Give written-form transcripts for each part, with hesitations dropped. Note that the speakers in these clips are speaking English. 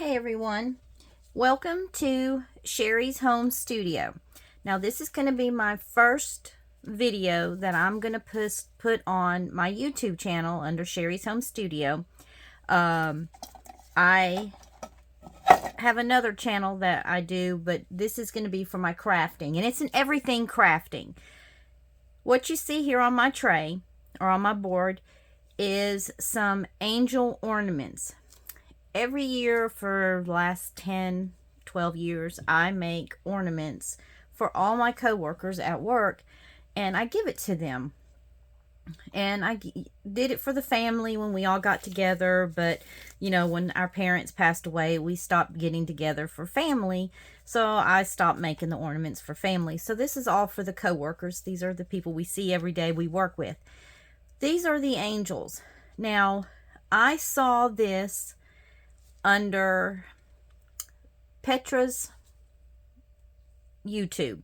Hey everyone, welcome to Sherry's Home Studio. Now this is going to be my first video that I'm going to put on my YouTube channel under Sherry's Home Studio. I have another channel that I do, but this is going to be for my crafting, and it's an everything crafting. What you see here on my tray or on my board is some angel ornaments. Every year for the last 10-12 years, I make ornaments for all my co-workers at work, and I give it to them. And I did it for the family when we all got together, but you know, when our parents passed away, we stopped getting together for family, so I stopped making the ornaments for family. So this is all for the co-workers. These are the people we see every day, we work with. These are the angels. Now, I saw this under Petra's YouTube.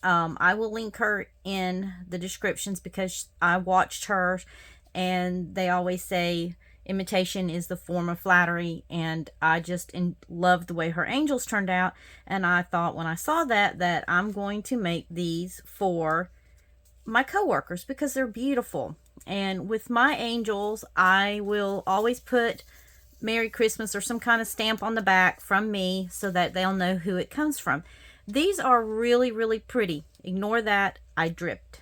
I will link her in the descriptions because I watched her, and they always say imitation is the form of flattery, and I just loved the way her angels turned out, and I thought when I saw that I'm going to make these for my co-workers because they're beautiful. And with my angels, I will always put Merry Christmas or some kind of stamp on the back from me so that they'll know who it comes from. These are really, really pretty. Ignore that, I dripped.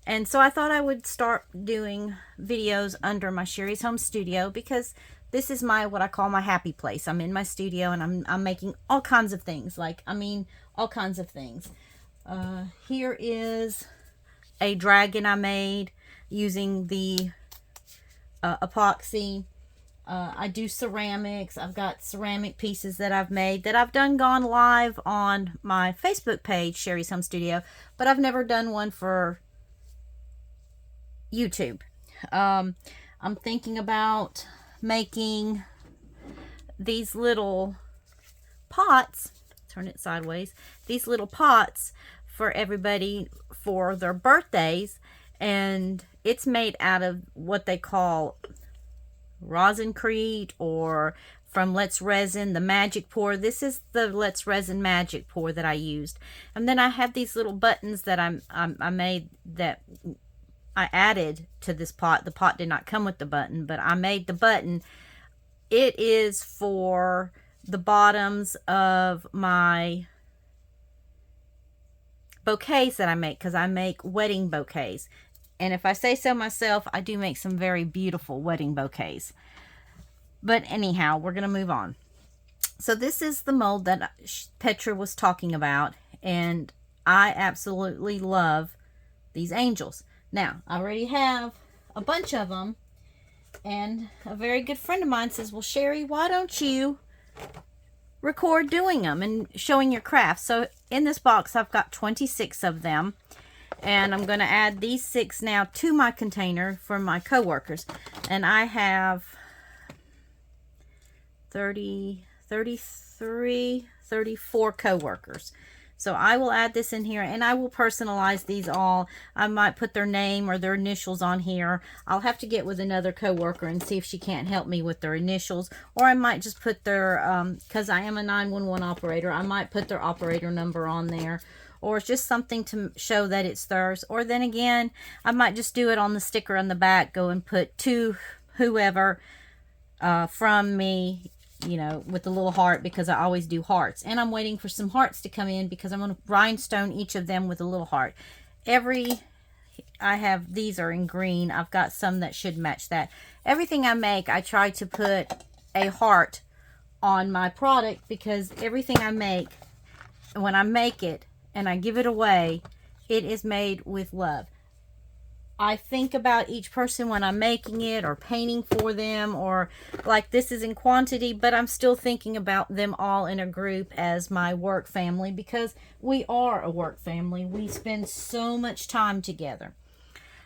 And so I thought I would start doing videos under my Sherry's Home Studio because this is what I call my happy place. I'm in my studio and I'm making all kinds of things. All kinds of things. Here is a dragon I made using the epoxy. I do ceramics. I've got ceramic pieces that I've made that I've gone live on my Facebook page, Sherry's Home Studio, but I've never done one for YouTube. I'm thinking about making these little pots, turn it sideways, these little pots for everybody for their birthdays, and it's made out of what they call Rosencrete, or from Let's Resin, the magic pour. This is the Let's Resin magic pour that I used. And then I have these little buttons that I made that I added to this pot. The pot did not come with the button, but I made the button. It is for the bottoms of my bouquets that I make, because I make wedding bouquets. And if I say so myself, I do make some very beautiful wedding bouquets. But anyhow, we're going to move on. So this is the mold that Petra was talking about, and I absolutely love these angels. Now, I already have a bunch of them, and a very good friend of mine says, well, Sherry, why don't you record doing them and showing your craft? So in this box, I've got 26 of them. And I'm going to add these 6 now to my container for my co-workers. And I have 34 co-workers. So I will add this in here, and I will personalize these all. I might put their name or their initials on here. I'll have to get with another co-worker and see if she can't help me with their initials. Or I might just put their, because I am a 911 operator, I might put their operator number on there. Or it's just something to show that it's theirs. Or then again, I might just do it on the sticker on the back, go and put to whoever from me, you know, with the little heart, because I always do hearts. And I'm waiting for some hearts to come in because I'm going to rhinestone each of them with a little heart. I have, these are in green. I've got some that should match that. Everything I make, I try to put a heart on my product, because everything I make, when I make it, and I give it away, it is made with love. I think about each person when I'm making it or painting for them, or like this is in quantity, but I'm still thinking about them all in a group as my work family, because we are a work family. We spend so much time together.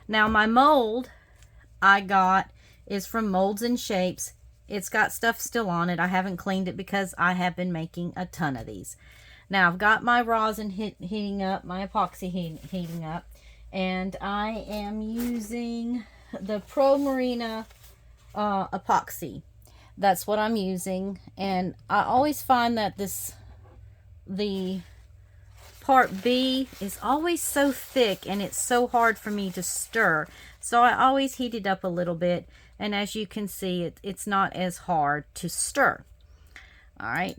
Now my mold I got is from Molds and Shapes. It's got stuff still on it. I haven't cleaned it because I have been making a ton of these. Now I've got my rosin heating up, my epoxy heating up, and I am using the Pro Marina epoxy. that's what I'm using. And I always find that the part B is always so thick and it's so hard for me to stir. So I always heat it up a little bit. And as you can see, it's not as hard to stir. All right.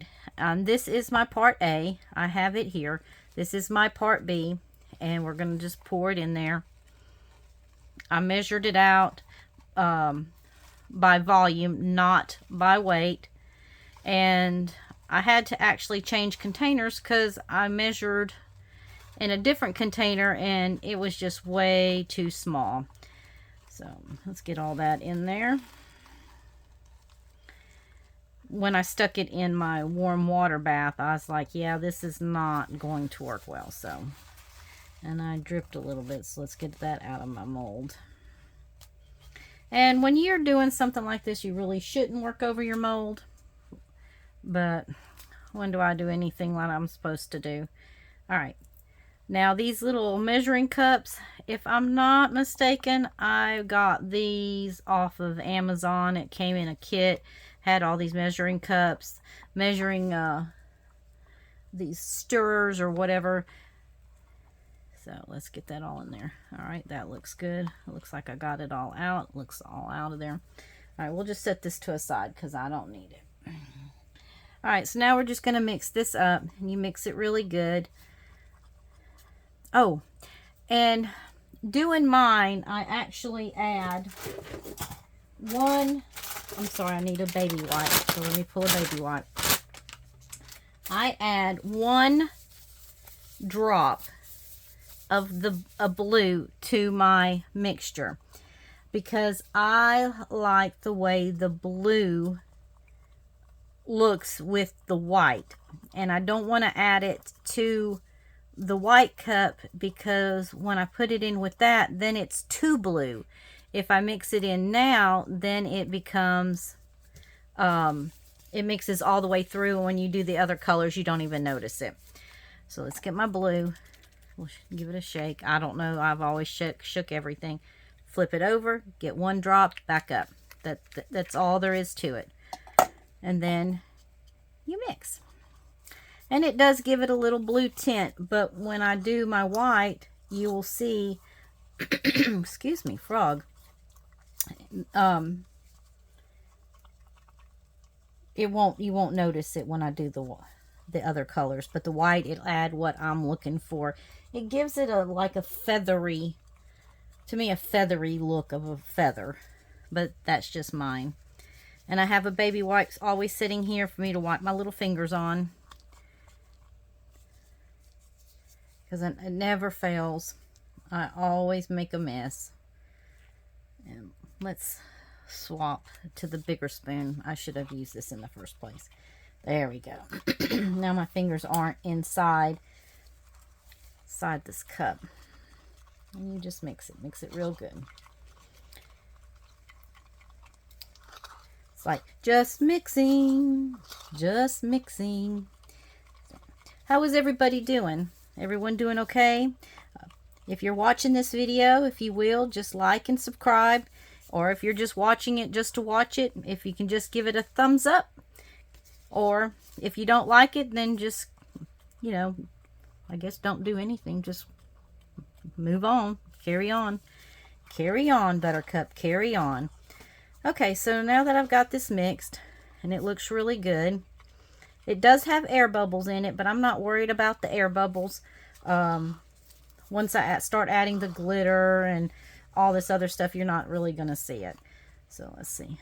This is my part A. I have it here. This is my part B. And we're going to just pour it in there. I measured it out by volume, not by weight. And I had to actually change containers because I measured in a different container and it was just way too small. So let's get all that in there. When I stuck it in my warm water bath, I was like, yeah, this is not going to work well. So, and I dripped a little bit, so let's get that out of my mold. And when you're doing something like this, you really shouldn't work over your mold. But when do I do anything like I'm supposed to do? All right. Now these little measuring cups, if I'm not mistaken, I got these off of Amazon. It came in a kit, had all these measuring cups, measuring these stirrers or whatever. So let's get that all in there. All right, that looks good. It looks like I got it all out. Looks all out of there. All right, we'll just set this to a side because I don't need it. All right, so now we're just going to mix this up. And you mix it really good. Oh, and doing mine, I actually add one. I'm sorry, I need a baby wipe. So let me pull a baby wipe. I add 1 drop of a blue to my mixture because I like the way the blue looks with the white, and I don't want to add it to the white cup because when I put it in with that, then it's too blue. If I mix it in now, then it becomes it mixes all the way through, and when you do the other colors you don't even notice it. So let's get my blue. We'll give it a shake. I don't know, I've always shook everything. Flip it over, get 1 drop, back up. That's all there is to it. And then you mix. And it does give it a little blue tint, but when I do my white, you will see excuse me, frog. You won't notice it when I do the other colors, but the white, it'll add what I'm looking for. It gives it like a feathery, to me, a feathery look of a feather, but that's just mine. And I have a baby wipe always sitting here for me to wipe my little fingers on, because it never fails. I always make a mess. And let's swap to the bigger spoon. I should have used this in the first place. There we go. Now my fingers aren't inside this cup. And you just mix it real good. It's like just mixing. How is everybody doing? Everyone doing okay? If you're watching this video, if you will, just like and subscribe. Or if you're just watching it just to watch it, if you can just give it a thumbs up. Or if you don't like it, then just, you know, I guess don't do anything. Just move on. Carry on. Carry on, Buttercup. Carry on. Okay, so now that I've got this mixed, and it looks really good. It does have air bubbles in it, but I'm not worried about the air bubbles. Once I start adding the glitter and all this other stuff, you're not really going to see it. So let's see.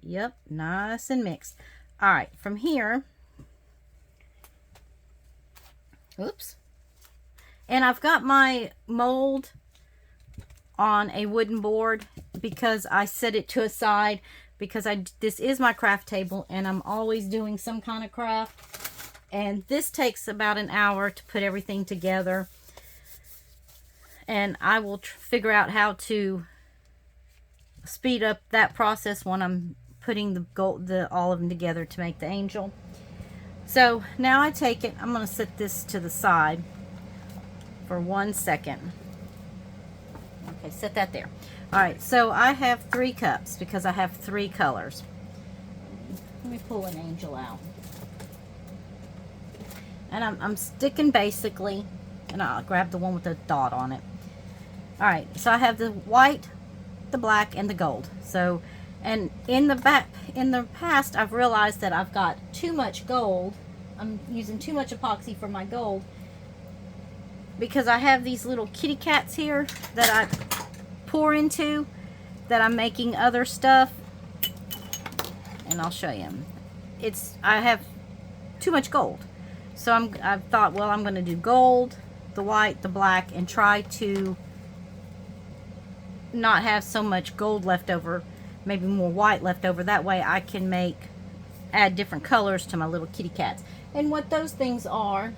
Yep, nice and mixed. All right, from here, oops. And I've got my mold on a wooden board because I set it to a side because this is my craft table and I'm always doing some kind of craft. And this takes about an hour to put everything together. And I will figure out how to speed up that process when I'm putting all of them together to make the angel. So now I take it, I'm going to set this to the side for 1 second. Okay, set that there. All right, so I have 3 cups because I have 3 colors. me pull an angel out. And I'm sticking basically, and I'll grab the one with the dot on it. Alright, so I have the white, the black, and the gold. So, and in the past, I've realized that I've got too much gold. I'm using too much epoxy for my gold, because I have these little kitty cats here that I pour into, that I'm making other stuff. And I'll show you. I have too much gold. So I've thought, well, I'm going to do gold, the white, the black, and try to not have so much gold left over, maybe more white left over. That way I can add different colors to my little kitty cats. And what those things are,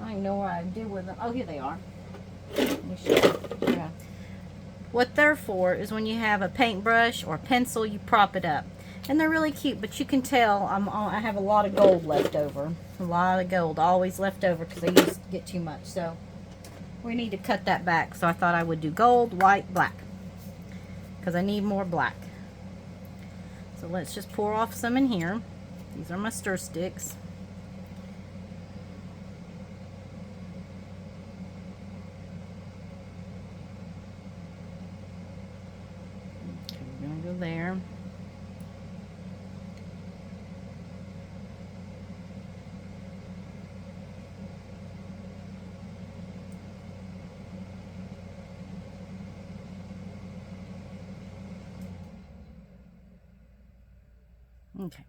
I don't know what I did with them. Oh, here they are. Let me show you. Yeah. What they're for is when you have a paintbrush or pencil, you prop it up. And they're really cute, but you can tell I have a lot of gold left over. A lot of gold always left over because I used to get too much. So we need to cut that back. So I thought I would do gold, white, black, because I need more black. So let's just pour off some in here. These are my stir sticks. Okay, we're going to go there. Okay.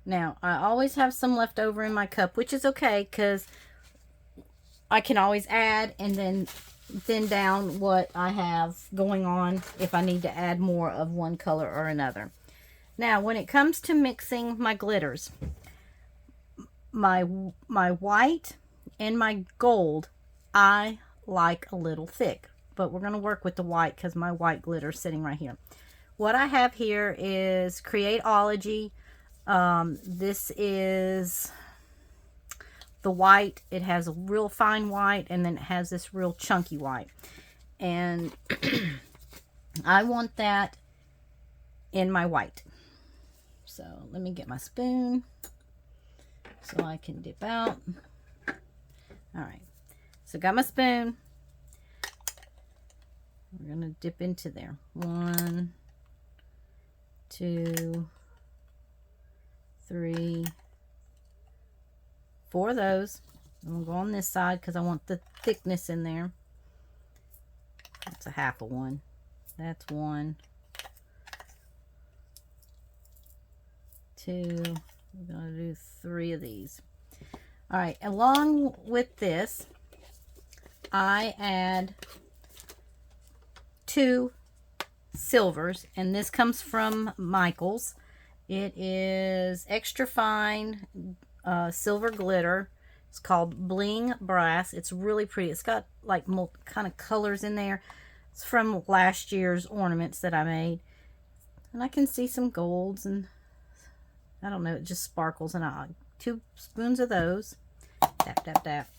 Now, I always have some left over in my cup, which is okay because I can always add and then thin down what I have going on if I need to add more of one color or another. Now, when it comes to mixing my glitters, my white and my gold, I like a little thick, but we're going to work with the white because my white glitter is sitting right here. What I have here is Createology. This is the white. It has a real fine white, and then it has this real chunky white. And I want that in my white. So let me get my spoon so I can dip out. All right. So got my spoon. We're going to dip into there. 1, 2, 3, 4 of those. I'm going to go on this side because I want the thickness in there. That's a half of one. That's 1, 2. We're going to do 3 of these. All right. Along with this, I add 2 silvers, and this comes from Michael's. It is extra fine silver glitter. It's called Bling Brass. It's really pretty. It's got like kind of colors in there. It's from last year's ornaments that I made, and I can see some golds, and I don't know, it just sparkles. And 2 spoons of those. Tap, tap, tap.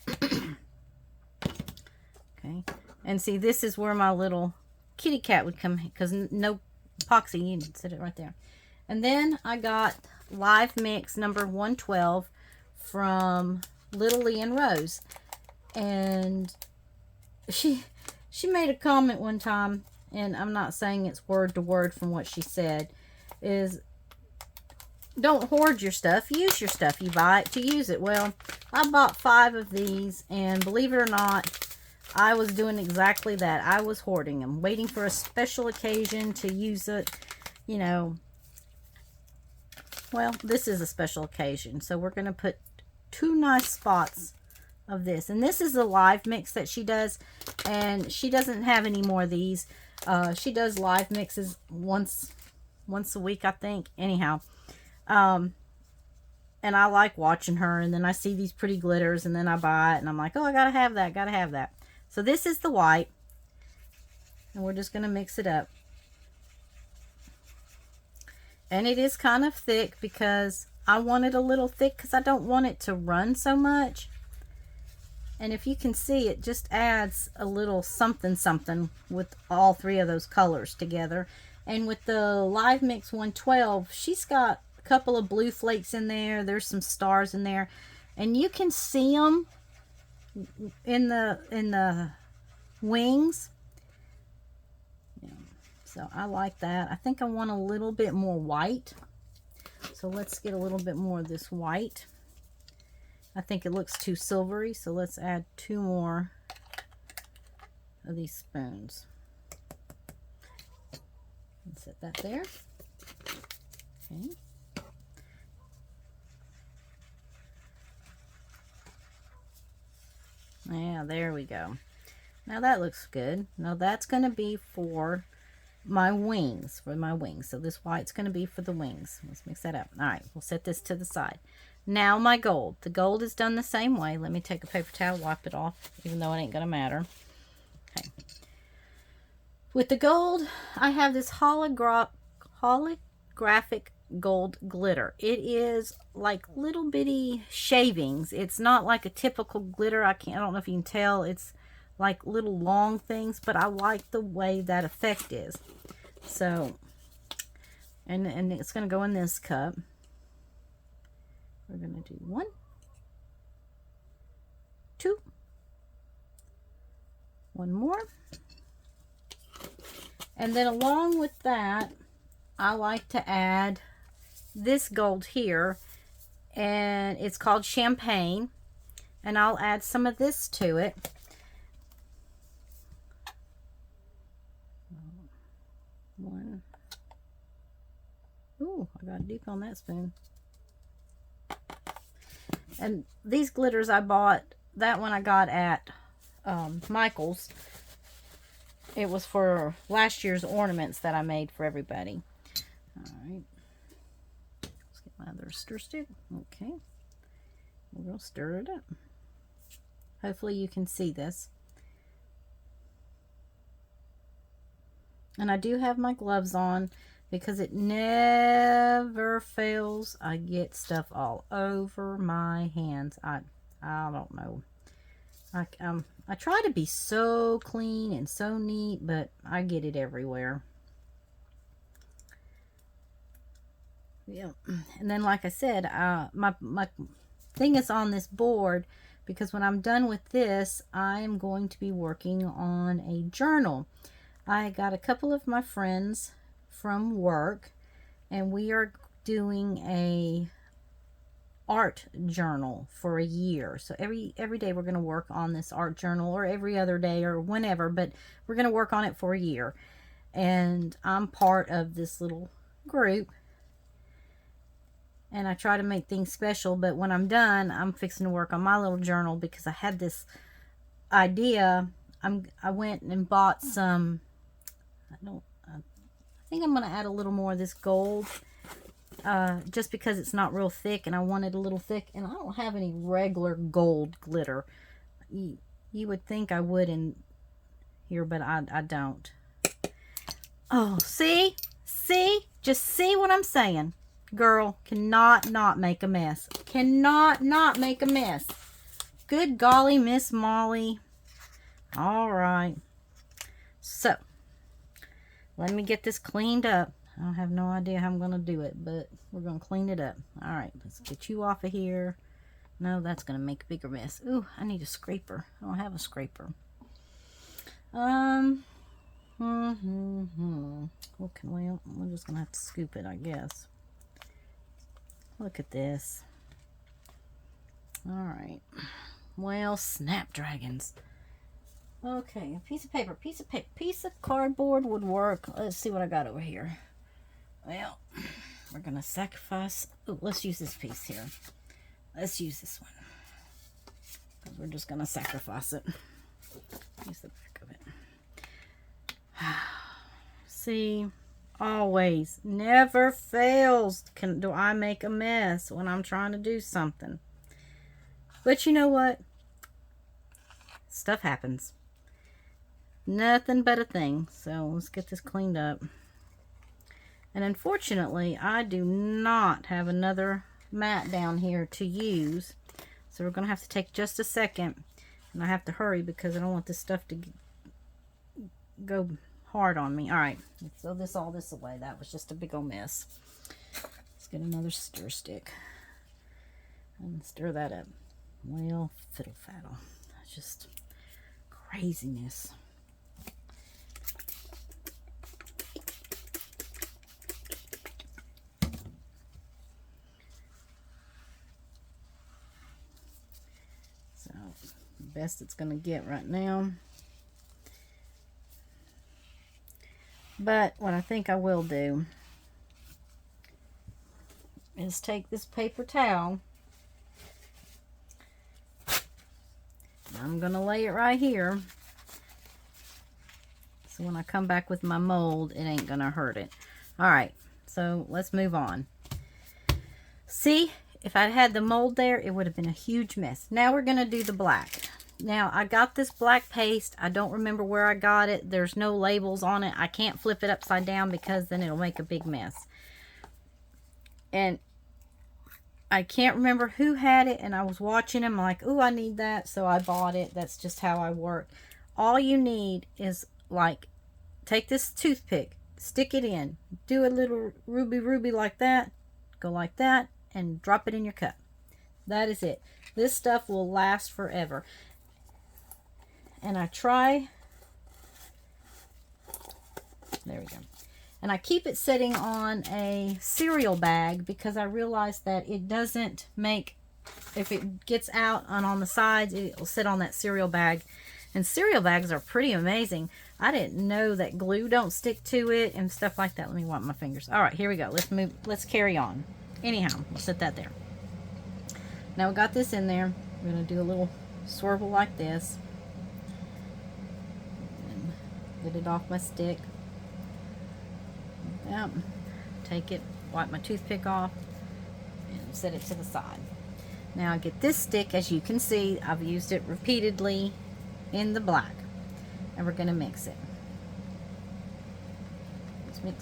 Okay, and see, this is where my little kitty cat would come, because no epoxy, you can sit it right there. And then I got Live Mix number 112 from Little Lee and Rose, and she made a comment one time, and I'm not saying it's word to word from what she said, is don't hoard your stuff, use your stuff. You buy it to use it. Well, I bought 5 of these, and believe it or not, I was doing exactly that. I was hoarding them, waiting for a special occasion to use it, you know. Well, this is a special occasion, so we're going to put 2 nice spots of this. And this is the live mix that she does, and she doesn't have any more of these. She does live mixes once a week, I think. Anyhow, and I like watching her, and then I see these pretty glitters, and then I buy it, and I'm like, oh, I gotta have that, gotta have that. So this is the white, and we're just going to mix it up. And it is kind of thick because I want it a little thick because I don't want it to run so much. And if you can see, it just adds a little something something with all 3 of those colors together. And with the Live Mix 112, she's got couple of blue flakes in there. There's some stars in there. And you can see them in the wings. Yeah. So I like that. I think I want a little bit more white. So let's get a little bit more of this white. I think it looks too silvery, so let's add 2 more of these spoons. And set that there. Okay. Yeah, there we go. Now that looks good. Now that's going to be for my wings, So this white's going to be for the wings. Let's mix that up. All right, we'll set this to the side. Now my gold. The gold is done the same way. Let me take a paper towel, wipe it off, even though it ain't going to matter. Okay. With the gold, I have this holographic gold glitter. It is like little bitty shavings. It's not like a typical glitter. I don't know if you can tell. It's like little long things, but I like the way that effect is. So, and it's going to go in this cup. We're going to do 1, 2, 1 more. And then along with that, I like to add this gold here, and it's called champagne, and I'll add some of this to it. One. Ooh, I got deep on that spoon. And these glitters I bought, that one I got at Michael's. It was for last year's ornaments that I made for everybody. All right. Let's get my other stir stick. Okay. We'll stir it up. Hopefully you can see this. And I do have my gloves on because it never fails. I get stuff all over my hands. I don't know. I try to be so clean and so neat, but I get it everywhere. Yeah. And then, like I said, my thing is on this board because when I'm done with this, I'm going to be working on a journal. I got a couple of my friends from work, and we are doing a art journal for a year. So every day we're going to work on this art journal, or every other day or whenever, but we're going to work on it for a year. And I'm part of this little group, and I try to make things special, but when I'm done, I'm fixing to work on my little journal because I had this idea. I went and bought some, I think I'm going to add a little more of this gold, just because it's not real thick, and I want it a little thick, and I don't have any regular gold glitter. You would think I would in here, but I don't. Oh, see, just see what I'm saying. Girl cannot not make a mess. Cannot not make a mess. Good golly, Miss Molly. All right, so let me get this cleaned up. I have no idea how I'm going to do it, but we're going to clean it up. All right, let's get you off of here. No, that's going to make a bigger mess. Ooh, I need a scraper. I don't have a scraper. Okay, well, we're just going to have to scoop it, I guess. Look at this. All right. Well, snapdragons. Okay, a piece of paper, piece of cardboard would work. Let's see what I got over here. Well, we're going to sacrifice. Oh, let's use this piece here. Let's use this one. Because we're just going to sacrifice it. Use the back of it. See, always, never fails. Do I make a mess when I'm trying to do something? But you know what? Stuff happens. Nothing but a thing. So let's get this cleaned up. And unfortunately, I do not have another mat down here to use. So we're going to have to take just a second. And I have to hurry because I don't want this stuff to go hard on me. Alright, let's throw all this away. That was just a big old mess. Let's get another stir stick and stir that up. Well, fiddle faddle. It's just craziness. So, best it's going to get right now. But what I think I will do is take this paper towel. I'm going to lay it right here. So when I come back with my mold, it ain't going to hurt it. Alright, so let's move on. See, if I had the mold there, it would have been a huge mess. Now we're going to do the black. Now, I got this black paste. I don't remember where I got it. There's no labels on it. I can't flip it upside down because then it'll make a big mess. And I can't remember who had it, and I was watching them like, oh, I need that, so I bought it. That's just how I work. All you need is, like, take this toothpick, stick it in, do a little ruby like that, go like that, and drop it in your cup. That is it. This stuff will last forever. And I try, there we go. And I keep it sitting on a cereal bag because I realize that it doesn't make, if it gets out and on the sides, it will sit on that cereal bag. And cereal bags are pretty amazing. I didn't know that glue don't stick to it and stuff like that. Let me wipe my fingers. All right, here we go. Let's move. Let's carry on. Anyhow, we'll set that there. Now we got this in there. We're going to do a little swivel like this. And get it off my stick. Yep. Take it, wipe my toothpick off, and set it to the side. Now I get this stick, as you can see, I've used it repeatedly in the black. And we're going to mix it.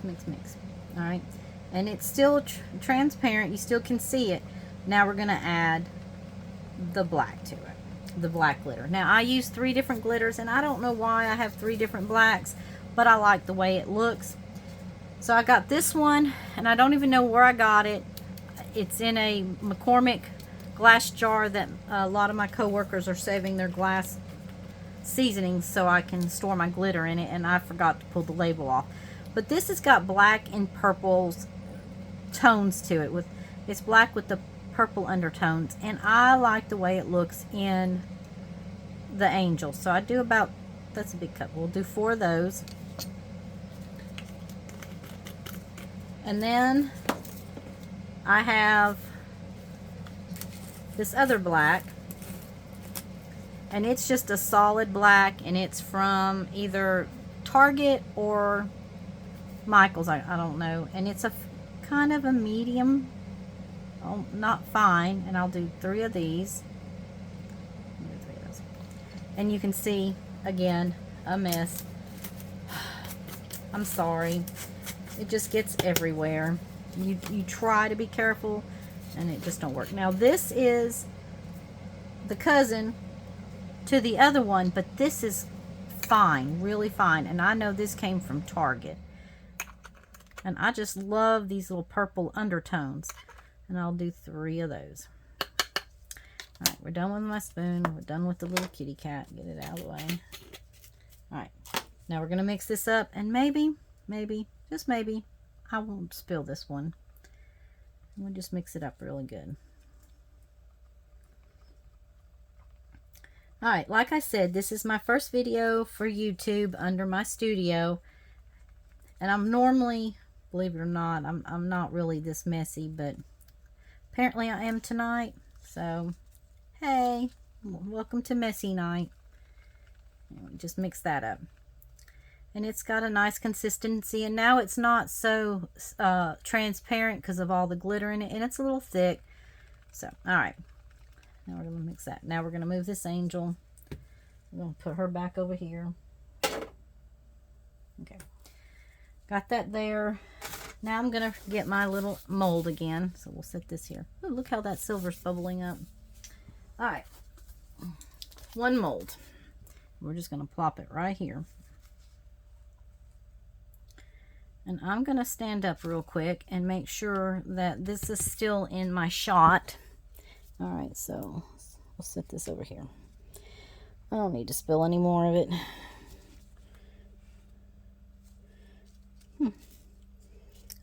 Mix. Alright. And it's still transparent. You still can see it. Now we're going to add the black to it. The black glitter. Now I use 3 different glitters, and I don't know why I have 3 different blacks, but I like the way it looks. So I got this one, and I don't even know where I got it. It's in a McCormick glass jar that a lot of my coworkers are saving their glass seasonings so I can store my glitter in it, and I forgot to pull the label off. But this has got black and purples tones to it. It's black with the purple undertones, and I like the way it looks in the angel. So I do about, that's a big cup. We'll do 4 of those. And then I have this other black, and it's just a solid black, and it's from either Target or Michael's, I don't know, and it's a kind of a medium, oh, not fine, and I'll do 3 of these. And you can see again a mess. I'm sorry. It just gets everywhere. You try to be careful, and it just don't work. Now this is the cousin to the other one, but this is fine, really fine. And I know this came from Target. And I just love these little purple undertones. And I'll do 3 of those. Alright, we're done with my spoon. We're done with the little kitty cat. Get it out of the way. Alright, now we're going to mix this up, and maybe, just maybe, I won't spill this one. We'll just mix it up really good. Alright, like I said, this is my first video for YouTube under my studio. And I'm normally, believe it or not, I'm not really this messy, but apparently I am tonight. So, hey, welcome to messy night. Just mix that up. And it's got a nice consistency, and now it's not so transparent because of all the glitter in it, and it's a little thick. So, alright. Now we're going to mix that. Now we're going to move this angel. We're going to put her back over here. Okay. Got that there. Now I'm going to get my little mold again. So we'll set this here. Ooh, look how that silver's bubbling up. Alright. 1 mold. We're just going to plop it right here. And I'm going to stand up real quick and make sure that this is still in my shot. All right, so we'll set this over here. I don't need to spill any more of it.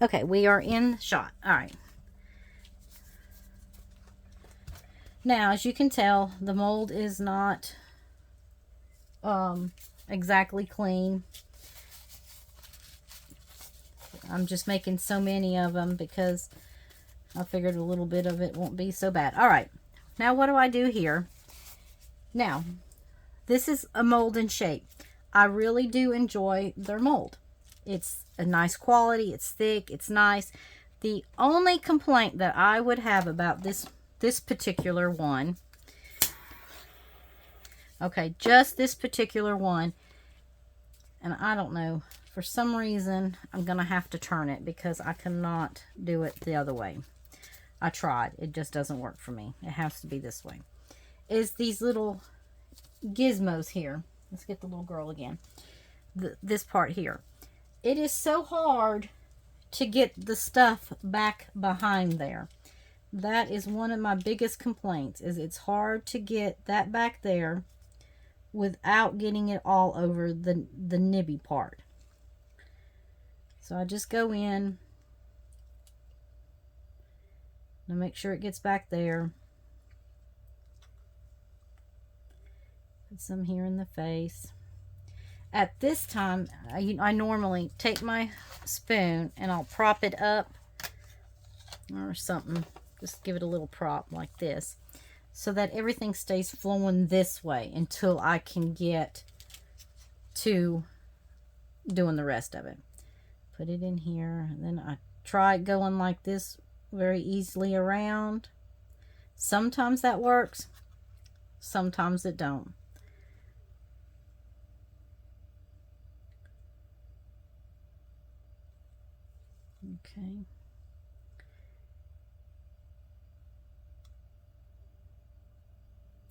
Okay, we are in shot. All right. Now, as you can tell, the mold is not exactly clean. I'm just making so many of them because I figured a little bit of it won't be so bad. All right. Now, what do I do here? Now, this is a mold and shape. I really do enjoy their mold. It's a nice quality. It's thick. It's nice. The only complaint that I would have about this particular one, okay, just this particular one, and I don't know, for some reason, I'm going to have to turn it because I cannot do it the other way. I tried. It just doesn't work for me. It has to be this way. Is these little gizmos here. Let's get the little girl again. This part here. It is so hard to get the stuff back behind there. That is one of my biggest complaints, is it's hard to get that back there without getting it all over the nibby part. So I just go in and make sure it gets back there. Put some here in the face. At this time, I normally take my spoon and I'll prop it up or something. Just give it a little prop like this so that everything stays flowing this way until I can get to doing the rest of it. Put it in here, and then I try going like this very easily around. Sometimes that works, sometimes it don't. Okay.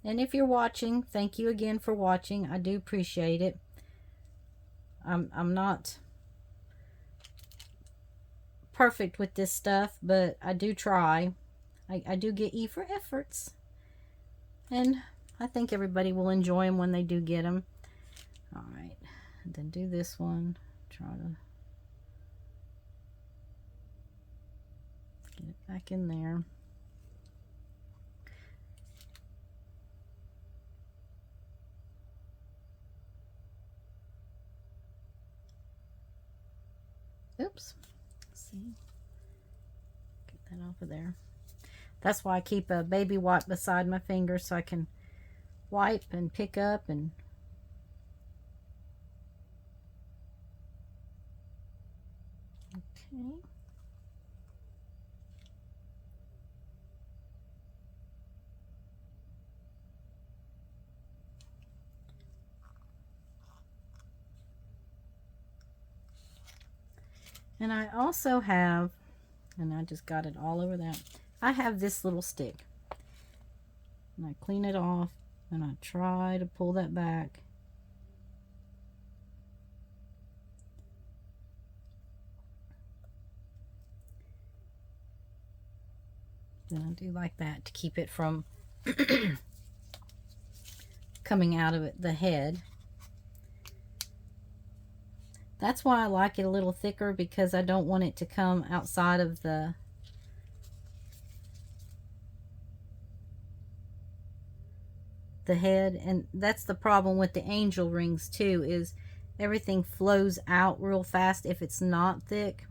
And if you're watching, thank you again for watching. I do appreciate it. I'm not perfect with this stuff, but I do try. I do get E for efforts. And I think everybody will enjoy them when they do get them. All right. And then do this one. Try to get it back in there. Oops. Let's see. Get that off of there. That's why I keep a baby wipe beside my finger so I can wipe and pick up and okay. And I also have, and I just got it all over that, I have this little stick. And I clean it off, and I try to pull that back. Then I do like that to keep it from coming out of the head. That's why I like it a little thicker, because I don't want it to come outside of the head. And that's the problem with the angel rings too, is everything flows out real fast if it's not thick.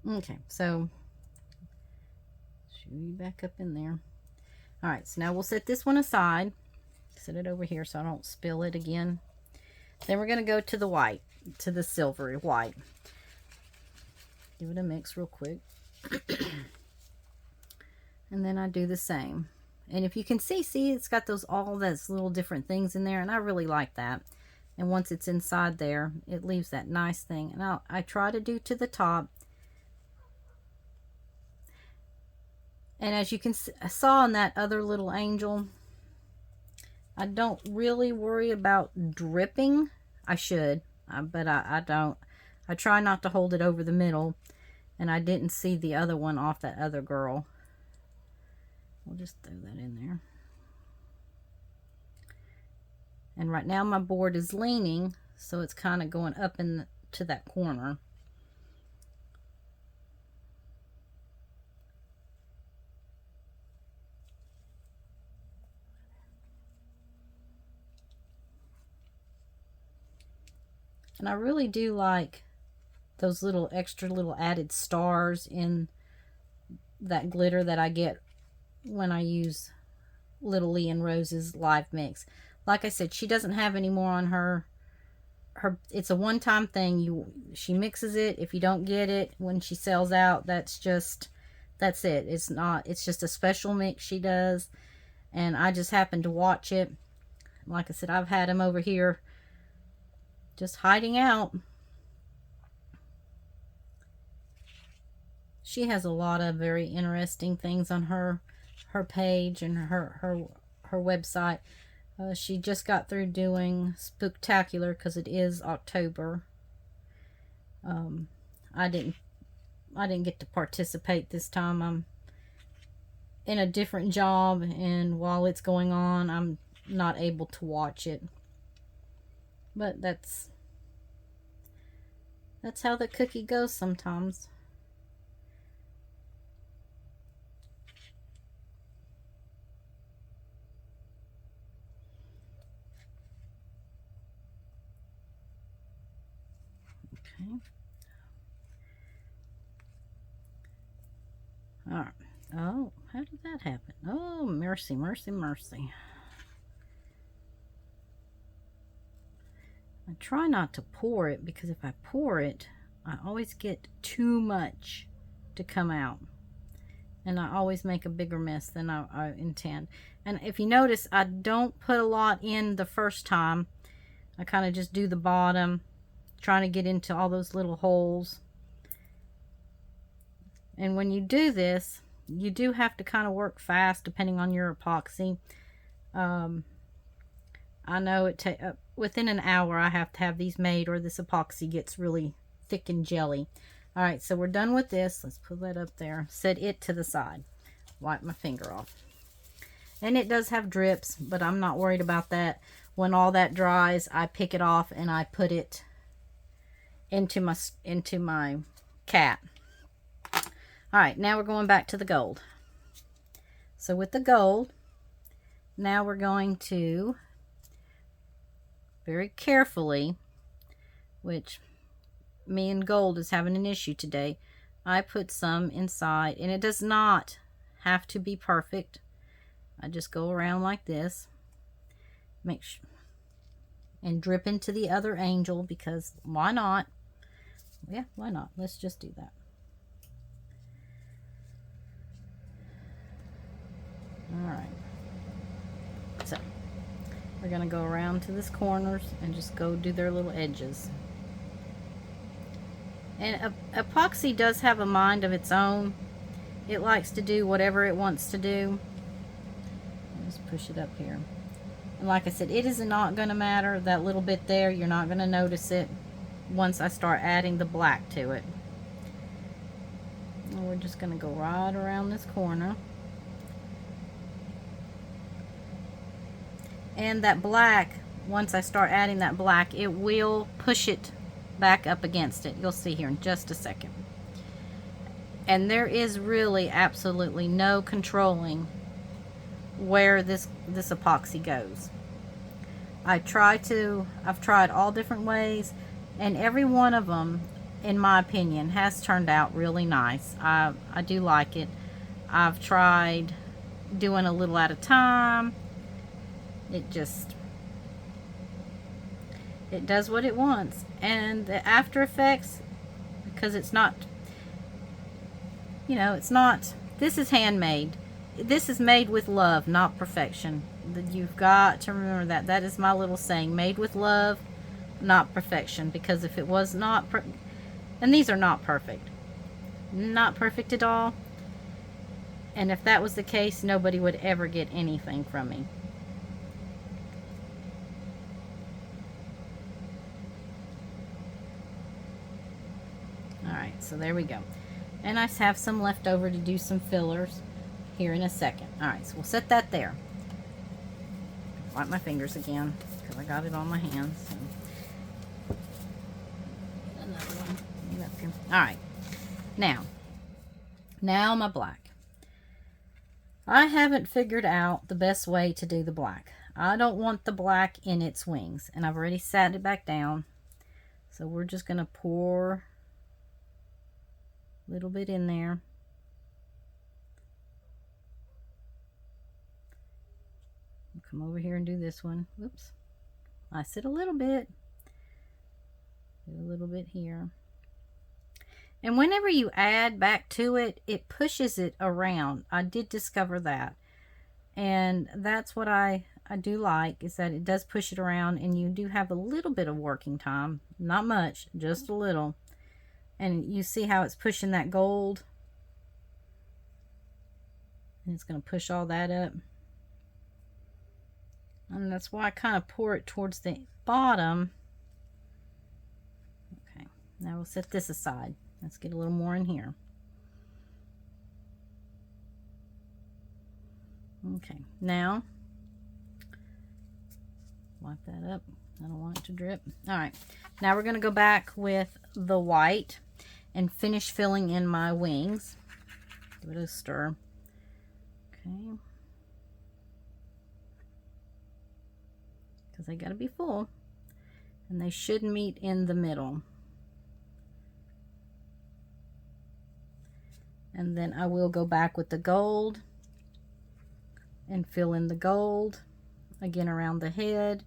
Okay, so should we back up in there? All right, so now we'll set this one aside. Set it over here so I don't spill it again. Then we're going to go to the white, to the silvery white. Give it a mix real quick. And then I do the same. And if you can see it's got all those little different things in there, and I really like that. And once it's inside there, it leaves that nice thing. And I try to do to the top. And as you can saw in that other little angel, I don't really worry about dripping. I should, but I don't. I try not to hold it over the middle. And I didn't see the other one off that other girl. We'll just throw that in there. And right now my board is leaning, so it's kind of going up to that corner. And I really do like those little extra little added stars in that glitter that I get when I use Little Lee and Rose's live mix. Like I said, she doesn't have any more on her it's a one-time thing. She mixes it. If you don't get it when she sells out, that's it. It's just a special mix she does, and I just happened to watch it. Like I said, I've had him over here just hiding out. She has a lot of very interesting things on her page and her website. She just got through doing Spooktacular because it is October. I didn't get to participate this time. I'm in a different job, and while it's going on, I'm not able to watch it. But that's how the cookie goes sometimes. Okay. All right. Oh, how did that happen? Oh, mercy, mercy, mercy. I try not to pour it, because if I pour it, I always get too much to come out. And I always make a bigger mess than I intend. And if you notice, I don't put a lot in the first time. I kind of just do the bottom, trying to get into all those little holes. And when you do this, you do have to kind of work fast depending on your epoxy. I know within an hour I have to have these made, or this epoxy gets really thick and jelly. All right, so we're done with this. Let's put that up there. Set it to the side. Wipe my finger off. And it does have drips, but I'm not worried about that. When all that dries, I pick it off and I put it into my cat. All right, now we're going back to the gold. So with the gold, now we're going to very carefully, which me and gold is having an issue today, I put some inside, and it does not have to be perfect. I just go around like this, make sure, and drip into the other angel, because why not? Yeah, why not? Let's just do that. All right, so we're going to go around to this corners and just go do their little edges. And epoxy does have a mind of its own. It likes to do whatever it wants to do. Just push it up here. And like I said, it is not going to matter. That little bit there, you're not going to notice it once I start adding the black to it. And we're just going to go right around this corner. And that black, once I start adding that black, it will push it back up against it. You'll see here in just a second. And there is really absolutely no controlling where this epoxy goes. I've tried all different ways, and every one of them, in my opinion, has turned out really nice. I do like it. I've tried doing a little at a time. It does what it wants. And the after effects, because it's not, this is handmade. this is made with love, not perfection. You've got to remember that. That is my little saying. Made with love, not perfection. Because if it was not... and these are not perfect. Not perfect at all. And if that was the case, nobody would ever get anything from me. Alright, so there we go. And I have some left over to do some fillers here in a second. Alright, so we'll set that there. Wipe my fingers again, because I got it on my hands. So. Another one. Alright, now my black. I haven't figured out the best way to do the black. I don't want the black in its wings, and I've already sat it back down. So we're just going to pour a little bit in there. Come over here and do this one. Whoops. I said a little bit. Do a little bit here. And whenever you add back to it, it pushes it around. I did discover that. And that's what I do like, is that it does push it around, and you do have a little bit of working time. Not much, just a little. And you see how it's pushing that gold? And it's going to push all that up. And that's why I kind of pour it towards the bottom. Okay, now we'll set this aside. Let's get a little more in here. Okay, now wipe that up. I don't want it to drip. All right, now we're going to go back with the white and finish filling in my wings. Give it a stir. Okay. Because they got to be full. And they should meet in the middle. And then I will go back with the gold and fill in the gold again around the head.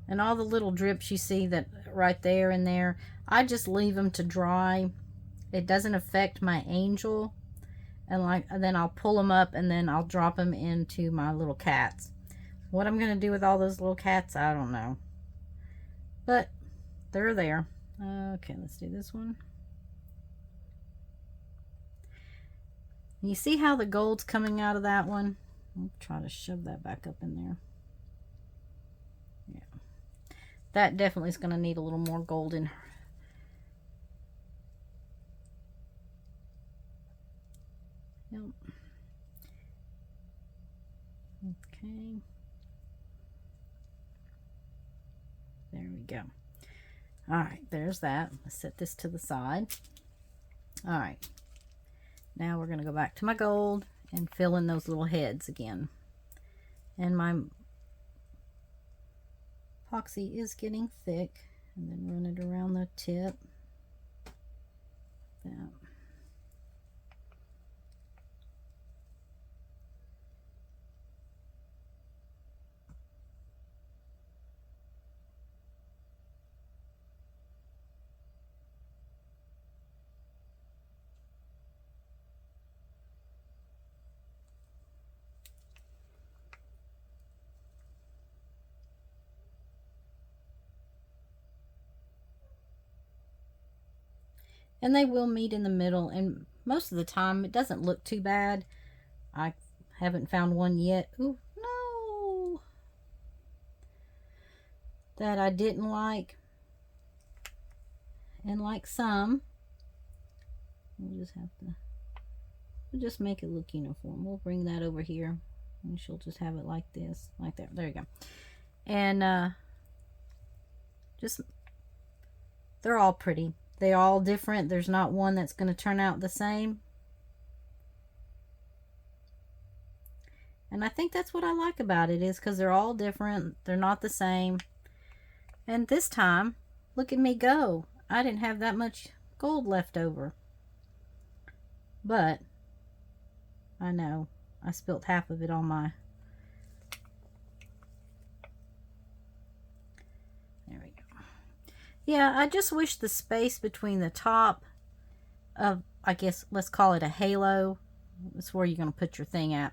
And all the little drips you see that right there and there, I just leave them to dry. It doesn't affect my angel. And then I'll pull them up and then I'll drop them into my little cats. What I'm going to do with all those little cats, I don't know. But they're there. Okay, let's do this one. You see how the gold's coming out of that one? I'll try to shove that back up in there. Yeah. That definitely is going to need a little more gold in her. Yep. Okay. There we go. All right, there's that. Let's set this to the side. All right. Now we're going to go back to my gold and fill in those little heads again. And my epoxy is getting thick. And then run it around the tip. That. And they will meet in the middle, and most of the time it doesn't look too bad. I haven't found one yet. Ooh, no! That I didn't like. And like some, we'll just make it look uniform. We'll bring that over here, and she'll just have it like this, like that. There you go. And they're all pretty. They're all different. There's not one that's going to turn out the same. And I think that's what I like about it, is because they're all different. They're not the same. And this time, look at me go. I didn't have that much gold left over. But I know I spilt half of it on my... There we go. Yeah, I just wish the space between the top of, I guess, let's call it a halo. That's where you're going to put your thing at.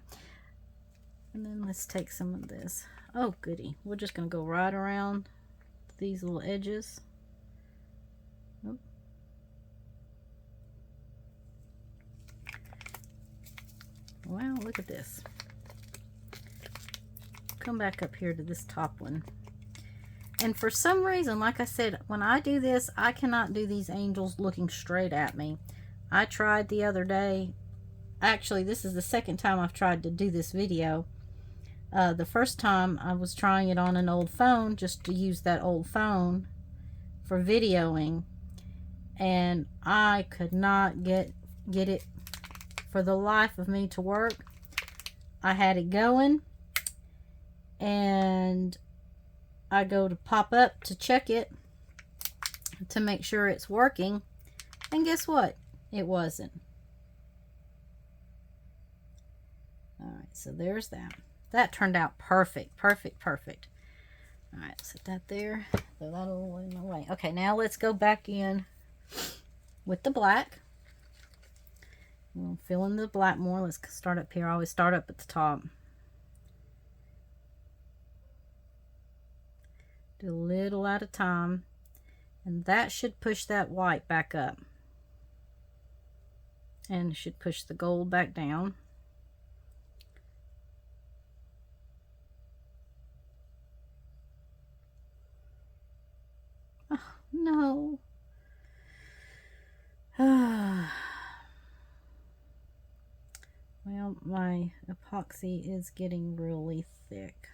And then let's take some of this. Oh, goody. We're just going to go right around these little edges. Oop. Wow, look at this. Come back up here to this top one. And for some reason, like I said, when I do this, I cannot do these angels looking straight at me. I tried the other day. Actually, this is the second time I've tried to do this video. The first time I was trying it on an old phone, just to use that old phone for videoing. And I could not get it for the life of me to work. I had it going, and I go to pop up to check it to make sure it's working, and guess what? It wasn't. Alright, so there's that. That turned out perfect, perfect, perfect. Alright, set that there. Throw that all in the way. Okay, now let's go back in with the black. We'll fill in the black more. Let's start up here. I always start up at the top. Do a little at a time. And that should push that white back up. And should push the gold back down. Oh, no. Well, my epoxy is getting really thick.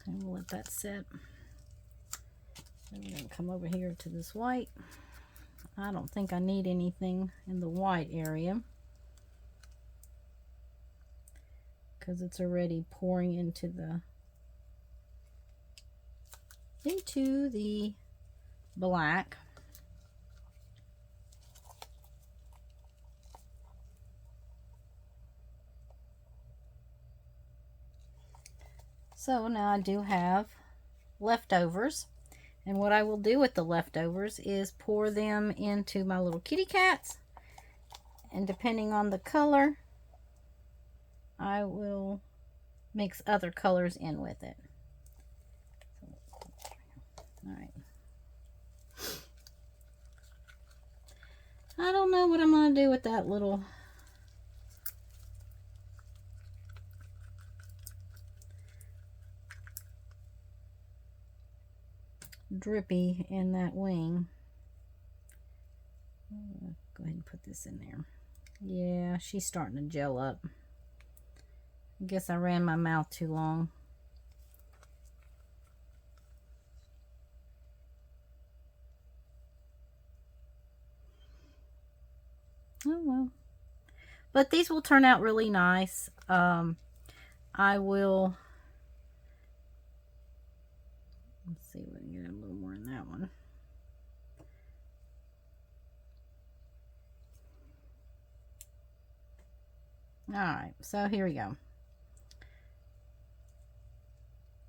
And we'll let that sit. And we're going to come over here to this white. I don't think I need anything in the white area, because it's already pouring into the black. So now I do have leftovers. And what I will do with the leftovers is pour them into my little kitty cats. And depending on the color, I will mix other colors in with it. Alright. I don't know what I'm going to do with that little drippy in that wing. Go ahead and put this in there. Yeah, she's starting to gel up. I guess I ran my mouth too long. Oh well. But these will turn out really nice. I will... Let's see if we can get a little more in that one. Alright, so here we go.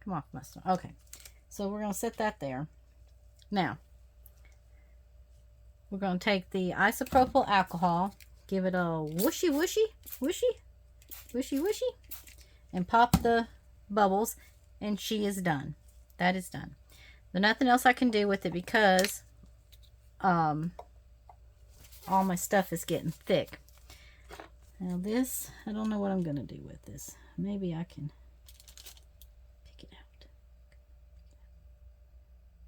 Come off my stuff. Okay, so we're going to set that there. Now, we're going to take the isopropyl alcohol, give it a whooshy, whooshy, whooshy, whooshy, whooshy, and pop the bubbles, and she is done. That is done. There's nothing else I can do with it because all my stuff is getting thick. Now this, I don't know what I'm going to do with this. Maybe I can pick it out.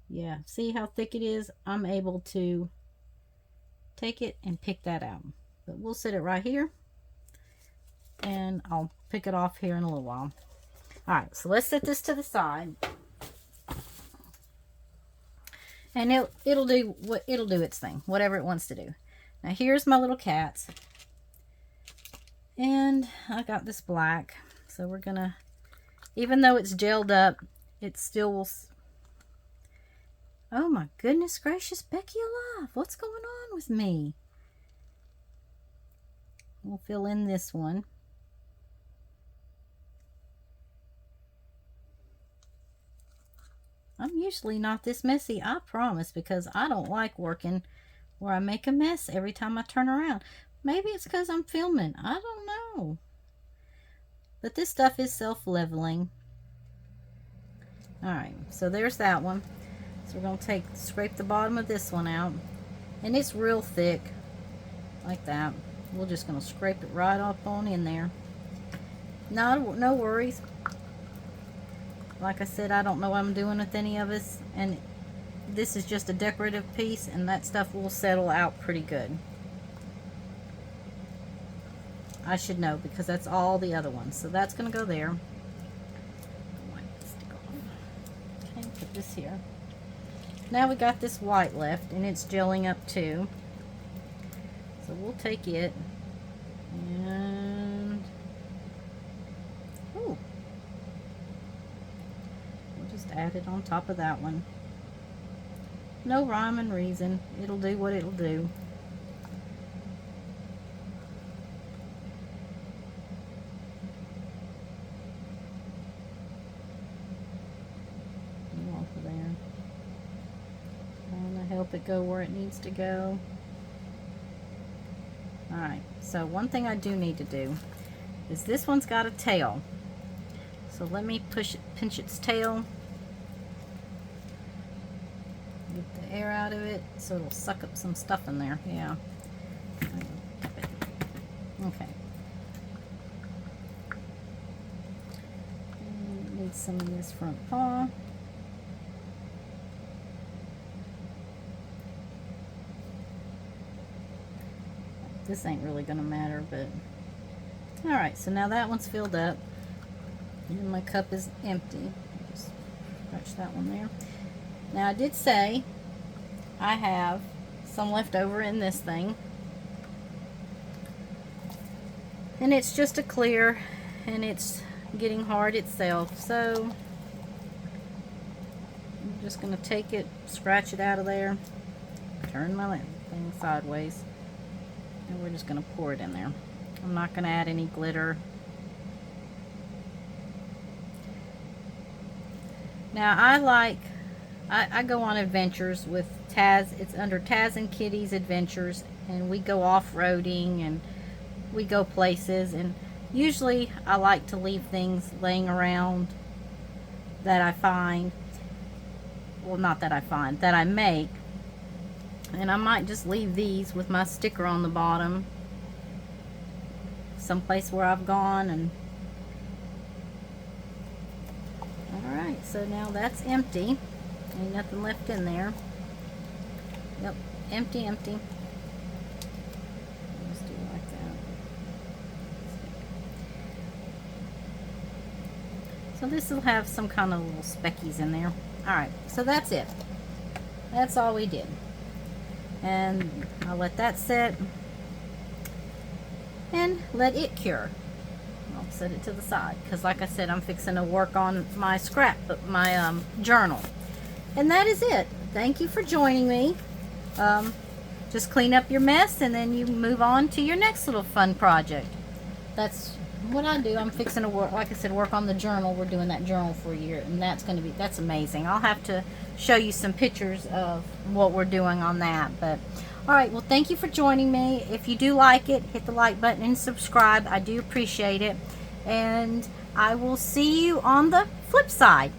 Yeah, see how thick it is? I'm able to take it and pick that out. But we'll set it right here. And I'll pick it off here in a little while. Alright, so let's set this to the side. And it'll do its thing, whatever it wants to do. Now here's my little cats. And I got this black. So we're gonna, even though it's gelled up, it still will. Oh my goodness gracious, Becky alive. What's going on with me? We'll fill in this one. I'm usually not this messy, I promise, because I don't like working where I make a mess every time I turn around. Maybe it's because I'm filming. I don't know. But this stuff is self-leveling. Alright, so there's that one. So we're going to scrape the bottom of this one out. And it's real thick, like that. We're just going to scrape it right up on in there. No worries. Like I said, I don't know what I'm doing with any of this, and this is just a decorative piece, and that stuff will settle out pretty good. I should know because that's all the other ones. So that's going to go there. Okay, put this here. Now we got this white left, and it's gelling up too. So we'll take it and ooh. Add it on top of that one. No rhyme and reason. It'll do what it'll do. Off of there. Trying to help it go where it needs to go. Alright, so one thing I do need to do is this one's got a tail. So let me pinch its tail. Get the air out of it so it'll suck up some stuff in there. Yeah. Okay. Need some of this front paw. This ain't really gonna matter, but alright, so now that one's filled up and my cup is empty. Just scratch that one there. Now I did say I have some left over in this thing, and it's just a clear, and it's getting hard itself, so I'm just going to take it, scratch it out of there, turn my thing sideways, and we're just going to pour it in there. I'm not going to add any glitter. Now I go on adventures with Taz. It's under Taz and Kitty's Adventures, and we go off-roading and we go places, and usually I like to leave things laying around that I find, well, not that I find, that I make, and I might just leave these with my sticker on the bottom someplace where I've gone. And alright, so now that's empty. Ain't nothing left in there. Yep, empty, empty. Just do it like that. So this will have some kind of little speckies in there. Alright, so that's it. That's all we did. And I'll let that set and let it cure. I'll set it to the side because, like I said, I'm fixing to work on my scrapbook, my journal. And that is it. Thank you for joining me. Just clean up your mess and then you move on to your next little fun project. That's what I do. I'm fixing to work, like I said, work on the journal. We're doing that journal for a year, and that's amazing. I'll have to show you some pictures of what we're doing on that. But all right, well, thank you for joining me. If you do like it, hit the like button and subscribe. I do appreciate it. And I will see you on the flip side.